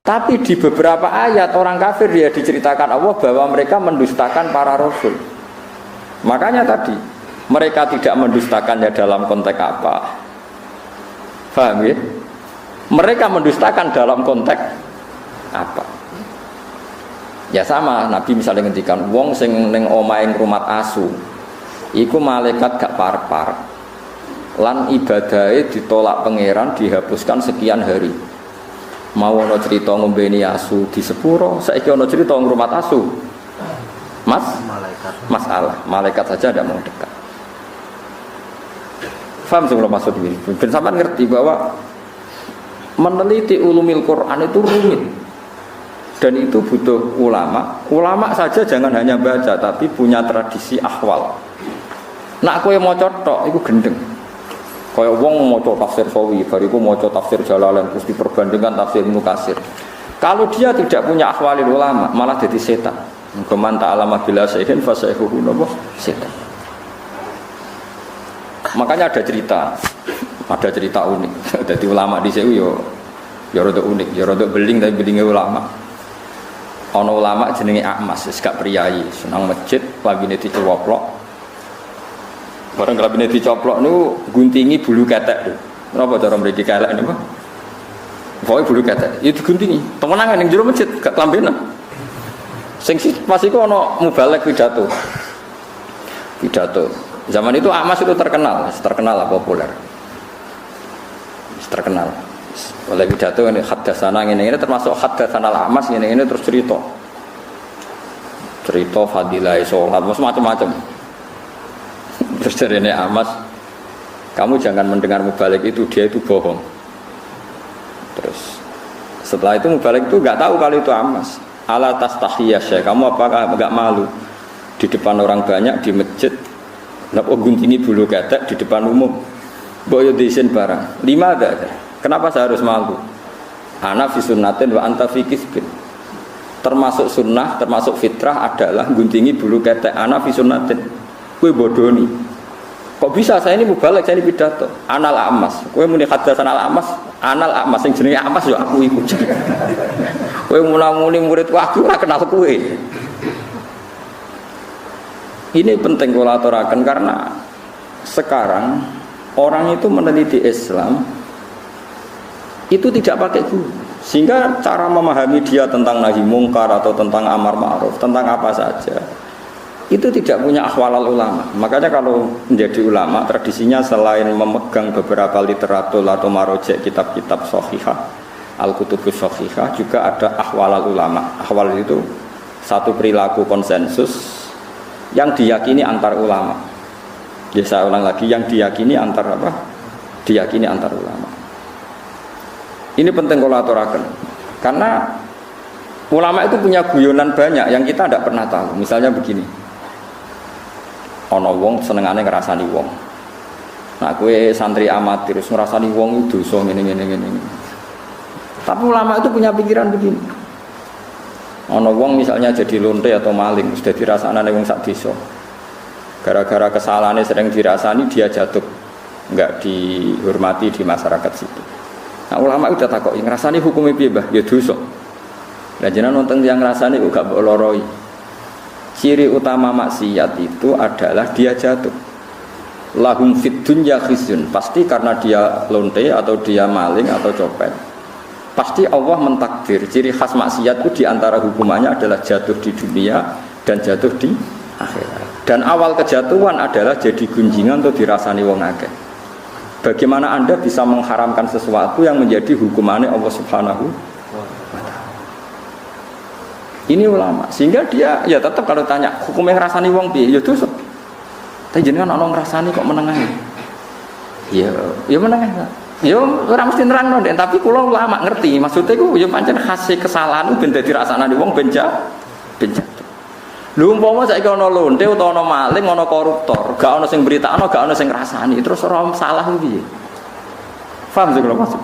Tapi di beberapa ayat orang kafir dia diceritakan Allah bahwa mereka mendustakan para rasul. Makanya tadi mereka tidak mendustakannya dalam konteks apa? Paham ya? Mereka mendustakan dalam konteks apa? Ya sama, Nabi misalnya ngendikan wong sing ning omahe ngrumat asu. Iku malaikat gak par-par. Lan ibadahe ditolak pangeran dihapuskan sekian hari. Mau ono cerita ngombeni asu di sepuro, saiki ono cerita ngrumat asu. Masalah, malaikat saja tidak mau dekat. Faham sebelum masuk ini? Ben sampean ngerti bahwa meneliti ulumil Quran itu rumit. Dan itu butuh ulama. Ulama saja jangan hanya baca tapi punya tradisi ahwal. Nak kowe maca tok iku gendeng. Kaya wong maca tafsir Sawi, bariku maca tafsir Jalalain terus diperbandingkan tafsir Ibnu Katsir. Kalau dia tidak punya ahwalil ulama, malah jadi setan. Keman ta'alama bila syai'in fa syai'uhu setan. Makanya ada cerita unik. Jadi ulama di sini ya rada unik, ya rada beling tapi belingnya ulama. Ana ulama jenenge Akmas, wis gak priyayi, senang masjid, labine dicoplok. Bareng labine dicoplok niku guntingi bulu ketek. Napa cara mriki kelek niku? Pokoke bulu ketek, itu guntingi. Temenan ning jero masjid gak klambenan. Sing pas iku ana mubalek pidato. Zaman itu Akmas itu terkenal lah populer. Terkenal. Oleh pidato ini haddatsana ini termasuk haddatsana Akmas ini terus cerita fadilah salat macam-macam. Terus dari Akmas, kamu jangan mendengar mubalik itu, dia itu bohong. Terus setelah itu mubalik itu enggak tahu kalau itu Akmas. Ala tastahiyya syekh, kamu apakah enggak malu di depan orang banyak di masjid? Napa guntingi bulu ketek di depan umum? Boyo desain barang. 5 ada. Kenapa saya harus malu? Ana fi sunnatin wa anta fi kisbin. Termasuk sunnah, termasuk fitrah adalah guntingi bulu ketek. Ana fi sunnatin. Kowe bodoni. Kok bisa saya ini mubalek, saya ini pidato. Anal Amas. Kowe muni haddatsan al Amas, anal Amas sing jenenge Amas yo aku iku. Kowe mula-muli murid aku ora kenal kowe. Ini penting kula aturaken karena sekarang orang itu meneliti Islam itu tidak pakai guru, sehingga cara memahami dia tentang nahi mungkar atau tentang amar ma'ruf, tentang apa saja itu tidak punya ahwalal ulama. Makanya kalau menjadi ulama tradisinya selain memegang beberapa literatur atau marojek kitab-kitab sahihah, al-kutubus sahihah, juga ada ahwalal ulama. Ahwal itu satu perilaku konsensus yang diyakini antar ulama. Ya saya ulang lagi, yang diyakini antar apa? Diyakini antar ulama. Ini penting kalau aturaken. Karena ulama itu punya guyonan banyak yang kita tidak pernah tahu. Misalnya begini. Ana wong senengane ngrasani wong. Nah, kowe santri amatir terus ngrasani wong itu dosa ngene. Tapi ulama itu punya pikiran begini. Ana wong misalnya jadi lonte atau maling, sudah dirasakane wong sak desa. Gara-gara kesalahannya sering dirasani dia jatuh, enggak dihormati di masyarakat situ. Nah, ulama udah takoki ngrasani hukume piye, Mbah? Ya dosa. Lah jenengan nonton yang ngrasani kok gak mbok loroi. Ciri utama maksiat itu adalah dia jatuh. Lahum fid dunya khizyun. Pasti karena dia lonte atau dia maling atau copet. Pasti Allah mentakdir ciri khas maksiat itu diantara hukumannya adalah jatuh di dunia dan jatuh di akhirat. Dan awal kejatuhan adalah jadi gunjingan atau dirasani wong akeh. Bagaimana Anda bisa mengharamkan sesuatu yang menjadi hukumannya Allah Subhanahu wa ta'ala? Ini ulama. Sehingga dia ya tetap kalau tanya hukumnya ngrasani wong piye? Ya dosa. Tapi jenengan ana ngrasani kok menengahi. Ya menengahi. Ya ora mesti nerangno ndek, tapi kula ulama ngerti. Maksudnya iku ya pancen khase kesalahan ben dadi rasane wong ben jatuh. Lho umpama saiki ana lonte utawa ana maling, ana koruptor, gak ana sing beritakno, gak ana sing ngrasani, terus ora salah piye? Paham sing kula maksud?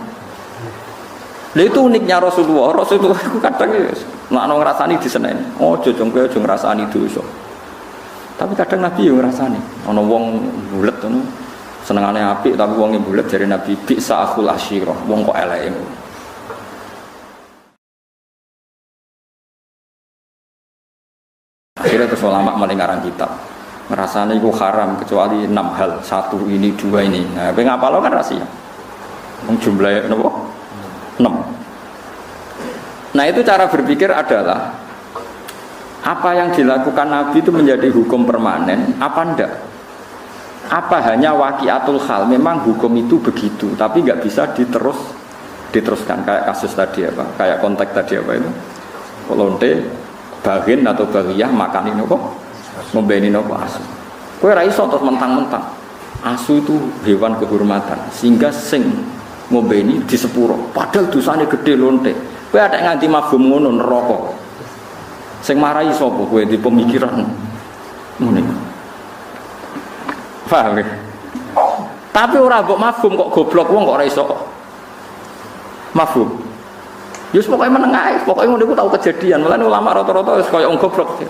Lha itu uniknya Rasulullah. Rasulullah itu kadang ya nek ana ngrasani diseneni. Ojo jong kowe aja ngrasani dosa. Tapi kadang Nabi yo ngrasani. Ana wong bulet ngono. Senengane apik tapi wonge bulet jare Nabi bi sa'khul asyirah. Wong kok eleke. Akhirnya terus ulama mulai ngarang kitab. Ngerasane iku haram kecuali 6 hal, 1 ini 2 ini. Nah, kowe ngapalo kan rahasia. Wong jumlahe napa? 6. Nah, itu cara berpikir adalah apa yang dilakukan Nabi itu menjadi hukum permanen apa enggak? Apa hanya waqiatul hal, memang hukum itu begitu, tapi nggak bisa diteruskan kayak kasus tadi apa? Kayak konteks tadi apa itu? Lonte, bagin atau bagiyah makan ini kok ngombeni nopo asu. Kowe ra iso terus mentang-mentang. Asu itu hewan kehormatan, sehingga sing ngombeni di sepuro. Padahal dosane gede lonte. Kowe ada nganti mafhum ngono neraka. Sing marahi sapa kowe di pemikiran ngene. Paham ya? Tapi ora mbok mafhum kok goblok wong kok ora iso mafhum. Yus pokoknya menengah, pokoknya ngono iku tau kejadian. Mulane ulama rata-rata wis koyo wong goblok.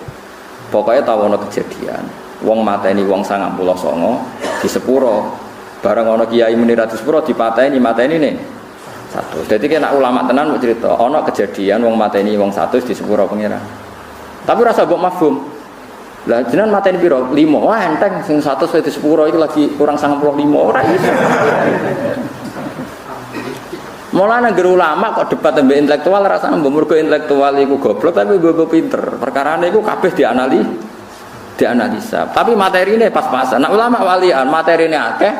Pokoknya tahu ono kejadian. Wong mateni wong 99 di sepuro. Bareng ono kiai muni ra di sepuro dipateni nih. 1. Jadi kena ulama tenan mau cerita, ono kejadian wong mateni wong 1 di sepuro pengiran. Tapi rasa mbok mafhum. Lah jenengan mateni piro? 5. Wah enteng sing 100 di sepuro iki lagi kurang 95 ora iso. Mulane ngger ulama kok debat mbek intelektual rasane mbok mergo intelektual iku goblok tapi mbok pinter. Perkarane iku kabeh dianalisa. Tapi materine pas-pasan. Nah ulama walian materine akeh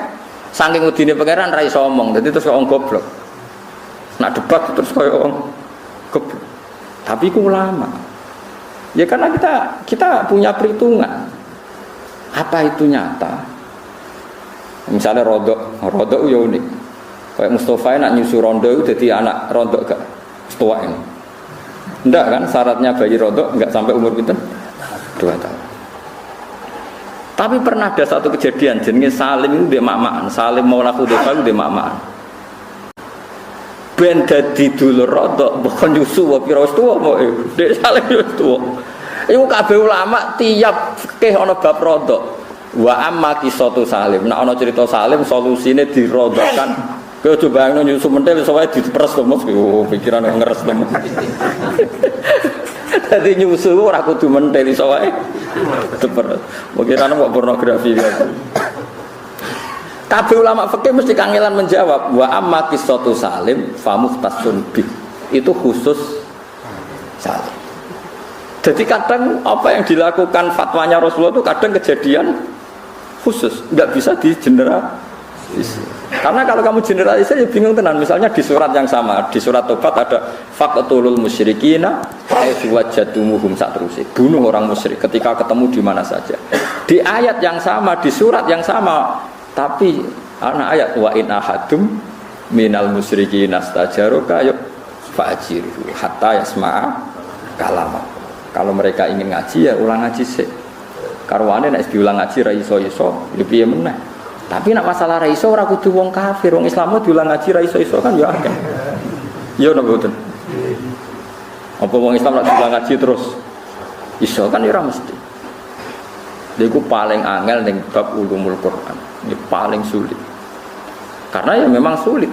saking udine pangeran ra iso omong. Dadi terus kok wong goblok. Nak debat terus koyo wong goblok. Tapi iku ulama. Ya karena kita punya perhitungan. Apa itu nyata? Misalnya rodok ya unik. Kayak Mustafa nak nyusu rondo itu jadi anak rondo gak setua ini. Enggak kan syaratnya bayi rondo enggak sampai umur pinten 2 tahun. Tapi pernah ada satu kejadian jenenge Salim itu dia mamaan. Salim Maula Hudzaifah itu dia mamaan. Ben dadi dulur rondo bukan nyusu wae pira wis tuwa kok. Dek Salim wis tuwa. Iku kabeh ulama tiap fikih ana bab rondo. Wa amma qisatu Salim. Nek ana cerita Salim solusine dirondokan. Kau coba nyusu mentel soalnya diperes tuh mas, pikiran yang ngeres tuh. Jadi nyusu orang kudu mentel soalnya diperes. Pikiran mau pornografi gitu. Tapi ulama fikih mesti kangelan menjawab wa amma qissatu Salim famuhtasun bih. Itu khusus Salim. Jadi kadang apa yang dilakukan fatwanya Rasulullah itu kadang kejadian khusus, nggak bisa digeneralisir. Karena kalau kamu generalisir ya bingung tenan. Misalnya di surat yang sama, di surat Tobat ada faqtulul musyrikina haitsu wajadtumuhum satrusik. Bunuh orang musyrik ketika ketemu di mana saja. Di ayat yang sama, di surat yang sama, tapi anak ayat wa in ahadum minal musyrikina stajaruka yuk fa'jiru hatta yasma'a kalama. Kalau mereka ingin ngaji ya ulang ngaji sih. Karwane nek diulang ngaji ra iso-iso, ya piye meneh. Tapi nak masalah raiso ora kudu wong kafir, wong Islam diulang ngaji raiso-iso kan ya akeh. Ya napa mboten? Apa wong Islam nak diulang ngaji terus iso kan ora mesti. Iku paling angel ning bab ulumul Quran. Ini paling sulit. Karena ya memang sulit.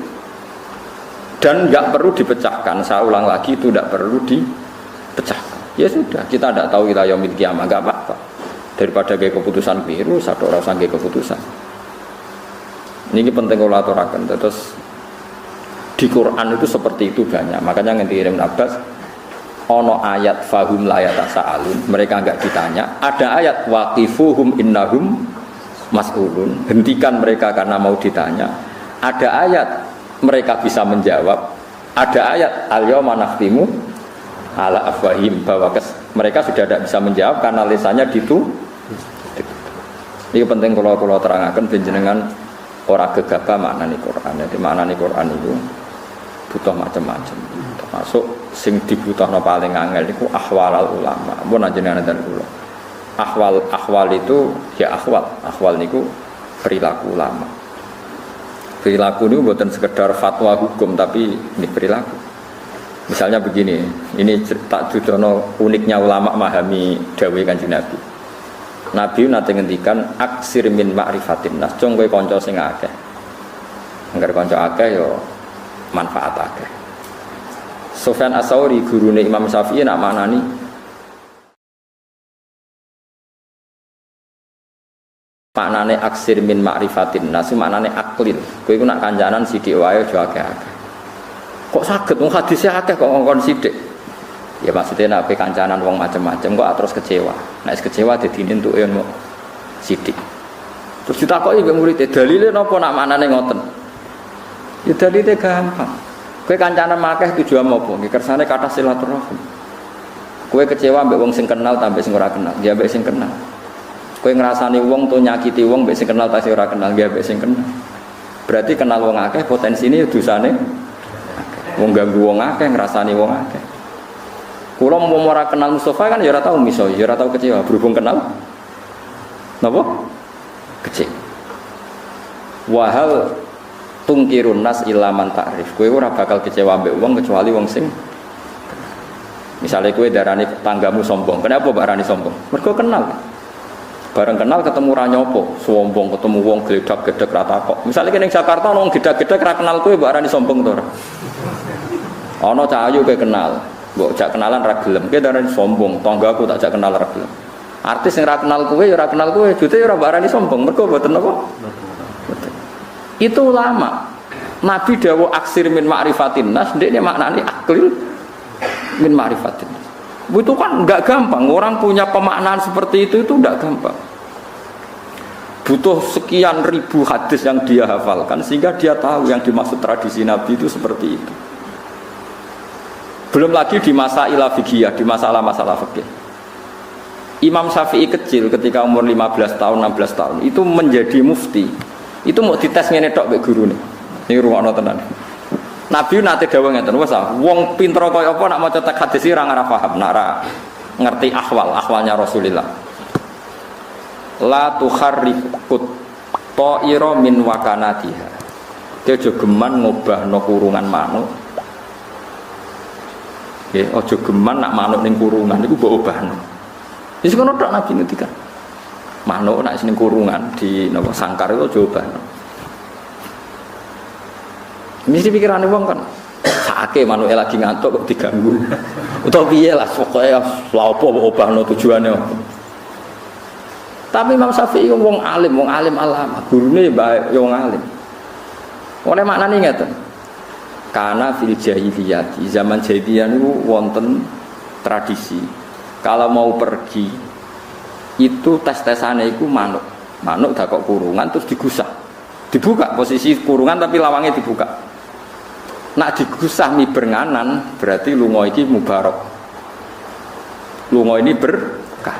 Dan enggak perlu dipecahkan. Saya ulang lagi itu enggak perlu dipecahkan. Ya sudah, kita tidak tahu ila yaumil qiyamah, enggak apa-apa. Daripada kayak keputusan keliru, satu orang sangge keputusan. Ini penting kalau aturakan. Terus di Quran itu seperti itu banyak. Makanya ngerti Ibnu Abbas ono ayat fahum la yatasaalun, mereka enggak ditanya. Ada ayat waqifuhum innahum mas'ulun, hentikan mereka karena mau ditanya. Ada ayat mereka bisa menjawab. Ada ayat al-yauma nakhtimu ala afwahim, bahwa mereka sudah tidak bisa menjawab karena lisannya ditutup. Ini penting kalau terangkan penjenengan orang gegabah maknani Quran. Jadi maknani Quran itu butuh macam-macam. Termasuk sing dibutuhno paling angel itu ahwalal ulama. Mun jenengan dan kula. Ahwal itu ya ahwal niku perilaku ulama. Perilaku ini bukan sekedar fatwa hukum tapi ini perilaku. Misalnya begini, ini tak judono uniknya ulama memahami dawuh Kanjeng Nabi. Nabi nate ngendikan aksir min ma'rifatin nas, cung kowe kanca sing akeh. Angger kanca akeh ya manfaat akeh. Sufyan Ats-Tsauri gurune Imam Syafi'i nak maknani maknane aksir min ma'rifatin nas maknane aklil. Kowe iku nak kancanan sithik wae aja akeh-akeh. Kok saged wong hadise akeh kok ngongkon sithik. Ya maksudnya nek kancanan wong macam-macam kok terus kecewa. Nek kecewa dadi entuke ono sithik. Terus ditakoki mbek murid, dalile napa nak maknane ngoten? Ya dalile gampang. Kowe kancanan akeh tujuan apa? Nggih kersane kathah silaturahim. Kowe kecewa mbek wong sing kenal ta mbek sing ora kenal? Ya mbek sing kenal. Kowe ngrasani wong to nyakiti wong mbek sing kenal ta sing ora kenal? Ya mbek sing kenal. Berarti kenal wong akeh potensine dosane akeh. Wong ganggu wong akeh ngrasani wong akeh. Kula mau ora kenal Mustafa kan ya ora tau miso, ya ora tau kecewa berhubung kenal. Napa? Kecewa. Wahal tungkirun nas ilaman ta'rif. Kowe ora bakal kecewa mbek wong kecuali wong sing misalnya kowe darani tanggamu sombong. Kenapa mbak rani sombong? Mergo kenal. Bareng kenal ketemu ra nyopo, sombong ketemu wong gledak-gledek ra takok. Misale kene ning Jakarta wong gledak-gledek ra kenal kowe mbak rani sombong to ora? Ana cah ayu kowe kenal, mbok jak kenalan ra gelem. Kowe darani sombong, tanggaku tak jak kenal ra gelem. Artis sing ra kenal kowe ya ra kenal kowe, jute ya ora mbak rani sombong. Mergo mboten apa? Itu ulama. Nabi dawuh aksir min ma'rifatin nas, ndekne maknane aklil min ma'rifatin. Itu kan enggak gampang. Orang punya pemaknaan seperti itu enggak gampang. Butuh sekian ribu hadis yang dia hafalkan sehingga dia tahu yang dimaksud tradisi Nabi itu seperti itu. Belum lagi di masalah fikih, di masalah-masalah fikih. Imam Syafi'i kecil ketika umur 15 tahun, 16 tahun itu menjadi mufti. Itu mau dites ngene tok mbek gurune. Ini rumakno tenan. Nabi nate dawuh ngeten, wes wong pinter kaya apa nak maca teks hadis ora ora paham, nak ora ngerti ahwalnya Rasulullah. La tukharrikut ta'ira min wakanatiha. Dia aja geman ngobahno kurungan manuk. Nggih, aja geman nak manuk ning kurungan niku mbok obahno. Wis ngono tok Nabi ngendikan. Manuk nak ning kurungan di napa sangkar itu aja obahno. Mesti pikirannya wong kan sakake manuke lagi ngantuk kok diganggu. Utawa piye lah pokoke lha apa obahno tujuane. Tapi Imam Syafi'i wong alim alama, gurune ya wong alim. Oleh maknane ngeten. Karena fil jahiliyah, zaman jahiliyah niku wonten tradisi. Kalau mau pergi itu tes-tesane iku manuk. Manuk dakok kurungan terus digusah. Dibuka posisi kurungan tapi lawangnya dibuka. Nak digusah miberangan berarti lunga iki mubarak. Lunga ini berkah.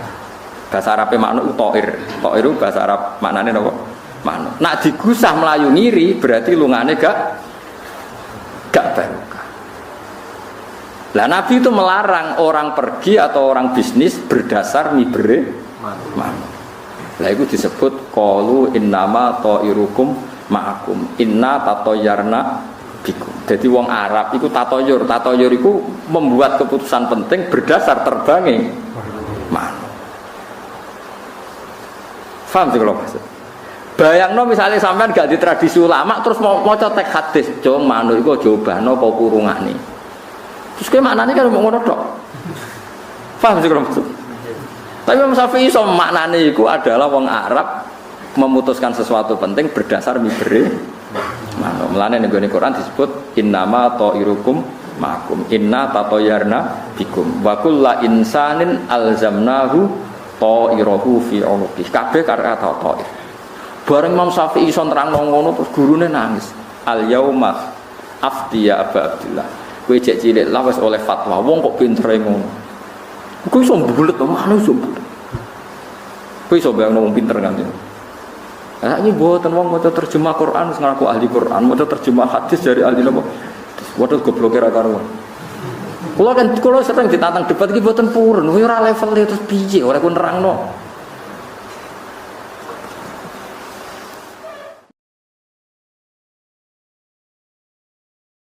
Bahasa Arabe manuk ta'ir. Ta'ir itu bahasa Arab maknane napa? Manuk. Nak digusah melayu ngiri berarti lungane gak barokah. Lah Nabi itu melarang orang pergi atau orang bisnis berdasar mibere manuk. Lah itu disebut qalu innama ta'irukum ma'akum inna tatoyarna bikum. Jadi wong Arab itu tatoyur itu membuat keputusan penting berdasar terbangnya manuk. Faham sih kalau maksud? Bayangno misalnya sampean gak di tradisi ulama terus mau teks hadis, jong manuk iku jobano apa kurungane. Terus ki maknane kan mau ngono tok. Faham sih kalau maksud? Tapi Imam Syafi'i iso maknane iku adalah wong Arab memutuskan sesuatu penting berdasar mibere manuk. Mulane ning Quran disebut innama ta'irukum ma'akum inna tatoyarna bikum wa kullu insanin alzamnahu ta'irahu fi 'unuqi. Kabeh karo ta'ir. Bareng Imam Syafi'i iso nerangno ngono terus gurune nangis. Al yauma aftiya Aba Abdillah. Kowe cek cilik lah wis oleh fatwa. Wong kok pintere ngono. Kowe iso bulet to, manuk iso bulet. Kowe iso bayangno wong pinter kan. Nah ini buatan wong maca terjemah Quran sing ngaku ahli Quran, maca terjemah hadis dari ahli napa? Waduh gobloke ra karuan. Kula sering ditantang debat iki mboten purun, kowe ora level terus piye ora ku nerangno.